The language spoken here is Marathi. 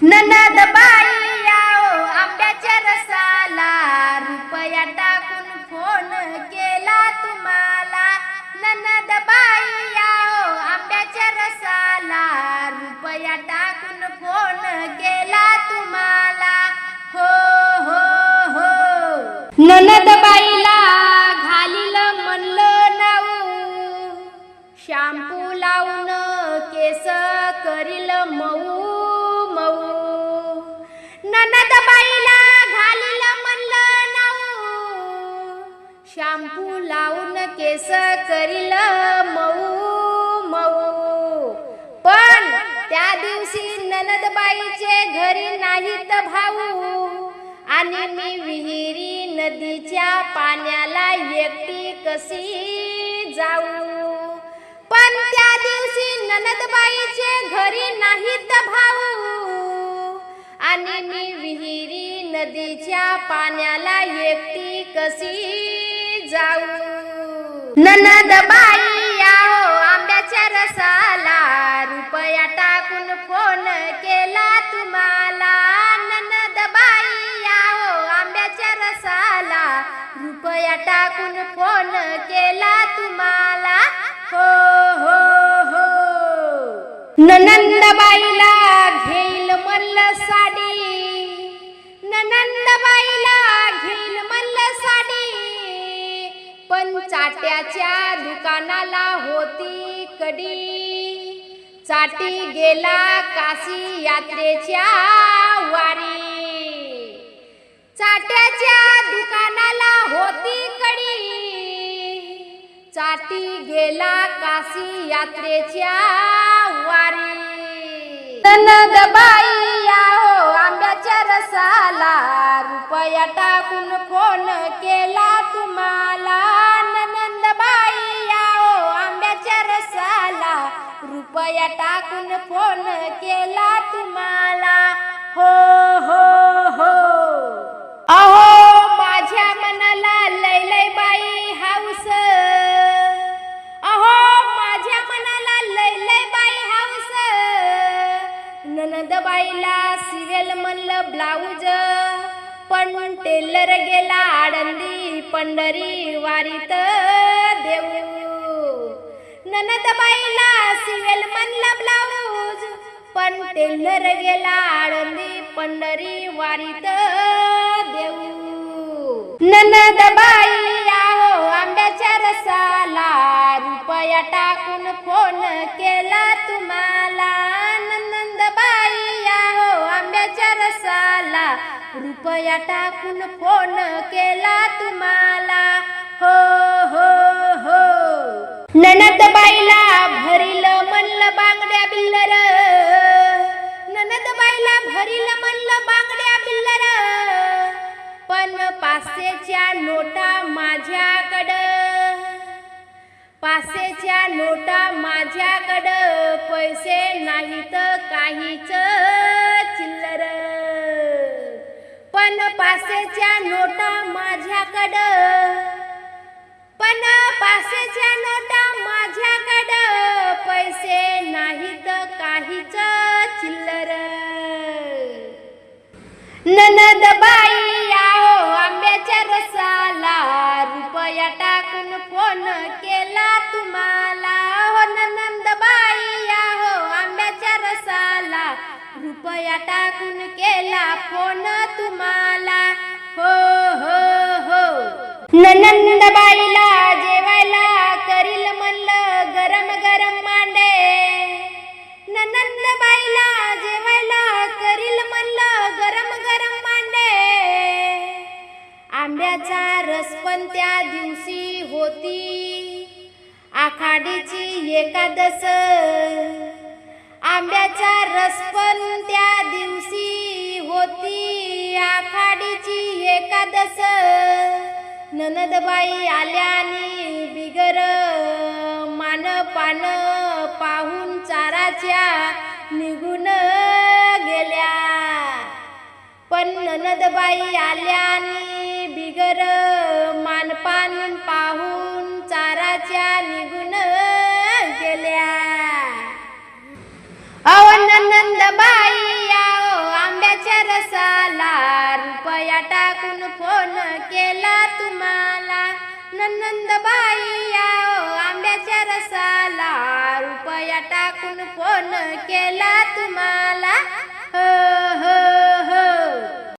ननद बाई आओ आंब्याच्या रसाला, रुपया टाकून फोन केला तुम्हाला. ननद बाई आओ आंब्याच्या रसाला, रुपया टाकून फोन केला तुम्हाला. हो हो हो. ननद बाईला घालील म्हणलं नाऊ, शॅम्पू लावून केस करील मऊ मऊ. ननद बाईला घालील म्हणलं नाऊ, शॅम्पू लावून केस करील मऊ मऊ. पण त्या दिवशी ननद बाईचे घरी नाहीत भाऊ, आणि मी विहिरी नदीच्या पाण्याला एकटी कशी जाऊ. पण त्या दिवशी ननदबाईचे घरी नाहीत भाऊ, आणि मी विहिरी नदीच्या पाण्याला एकटी कशी जाऊ. ननदबाई आओ आंब्याच्या रसाला, रुपया टाकून फोन केला तुम्हाला. ननदबाई आओ आंब्याच्या रसाला, रुपया टाकून फोन केला तुम्हाला. हो हो हो. ननंदबाईला घेईल म्हणलं साडी, ननंदबाईला घेईल म्हणलं साडी. पण चाट्याच्या दुकानाला होती कडी, चाटी गेला काशी यात्रेच्या वारी. चाट्याच्या दुकानाला होती कडी, चाटी गेला काशी यात्रेच्या वारी. ननदबाई आओ आंब्याच्या रसाला, रुपया टाकून फोन केला तुम्हाला. ननंदबाई आओ आंब्याच्या रसाला, रुपया टाकून फोन केला तुम्हाला. हो हो हो. अहो माझ्या मनाला लय लय बाई हाऊस, अहो माझ्या मनाला लय लय बाई हाऊस. ननदबाईला सिवेल म्हणलं ब्लाऊज, पण टेलर गेला आळंदी पंढरी वारीत देऊ. ननदबाईला सिवेल म्हणलं ब्लाऊज, पण टेलर गेला आळंदी पंढरी वारीत देऊ. ननदबाई आओ आंब्याच्या रसाला, रुपया टाकून फोन केला तुम्हाला. ननंदबाई आओ आंब्याच्या रसाला, रुपया टाकून फोन केला तुम्हाला. हो हो हो. ननदबाईला भरील म्हणलं बांगड्या बिल्लर, ननदबाईला भरील म्हणलं बांगड्या बिल्लर. पण पाचशेच्या नोटा माझ्याकडं, पाचशेच्या नोटा माझ्याकडं, पैसे नाहीत काहीच चिल्लर. पण पाचशेच्या नोटा माझ्याकडं, पण पाचशेच्या नोटा माझ्याकडं, पैसे नाहीत काहीच चिल्लर. ननदबाई आओ आंब्याच्या रसाला, रुपया टाकून फोन केला तुम्हाला. हो ननंदबाई आओ आंब्याच्या रसाला, रुपया टाकून केला फोन तुम्हाला. हो हो हो. ननंदबाईला जेवायला करील म्हणलं गरम गरम मांडे, ननंदबाईला जेवायला करील म्हणलं गरम गरम मांडे. आंब्याचा रस पण त्या दिवशी होती आखाडीची एकादश, आंब्याचा रस पण त्या दिवशी होती आखाडीची एकादश. ननदबाई आल्यानी बिगर मान पान पाहून चाराच्या निघून गेल्या. पण ननदबाई आल्यानी बिगर मानपान पाहून चाराच्या निघून गेल्या. अहो ननंदबाई आओ टाकून फोन केला तुम्हाला. नंदबाई या ओ आंब्याच्या रसाला, रुपया टाकून फोन केला तुम्हाला. हो